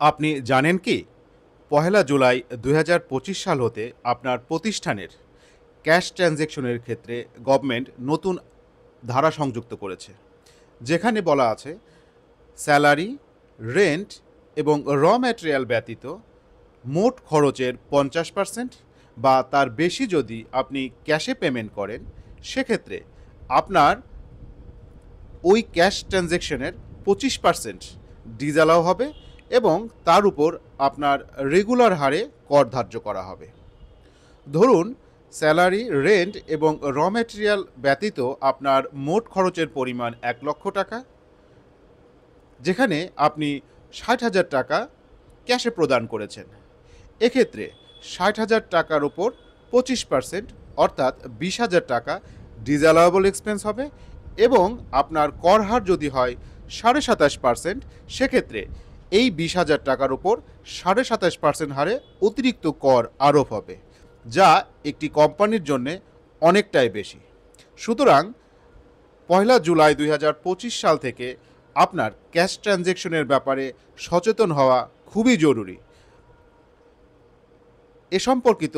আপনি জানেন কি, পহেলা জুলাই ২০২৫ সাল হতে আপনার প্রতিষ্ঠানের ক্যাশ ট্রানজ্যাকশনের ক্ষেত্রে গভর্নমেন্ট নতুন ধারা সংযুক্ত করেছে। যেখানে বলা আছে স্যালারি, রেন্ট এবং ম্যাটেরিয়াল ব্যতীত মোট খরচের ৫০% বা তার বেশি যদি আপনি ক্যাশে পেমেন্ট করেন, সেক্ষেত্রে আপনার ওই ক্যাশ ট্রানজ্যাকশনের ২৫% ডিসঅ্যালাউ হবে এবং তার উপর আপনার রেগুলার হারে কর ধার্য করা হবে। ধরুন স্যালারি, রেন্ট এবং ম্যাটেরিয়াল ব্যতীত আপনার মোট খরচের পরিমাণ ১,০০,০০০ টাকা, যেখানে আপনি ৬০,০০০ টাকা ক্যাশে প্রদান করেছেন। এক্ষেত্রে ৬০,০০০ টাকার উপর ২৫% অর্থাৎ ২০,০০০ টাকা ডিসঅ্যালাউয়েবল এক্সপেন্স হবে এবং আপনার কর হার যদি হয় ২৭.৫%, সেক্ষেত্রে এই ২০,০০০ টাকার উপর ২৭.৫% হারে অতিরিক্ত কর আরোপ হবে, যা একটি কোম্পানির জন্যে অনেকটাই বেশি। সুতরাং পয়লা জুলাই ২০২৫ সাল থেকে আপনার ক্যাশ ট্রানজ্যাকশনের ব্যাপারে সচেতন হওয়া খুবই জরুরি। এ সম্পর্কিত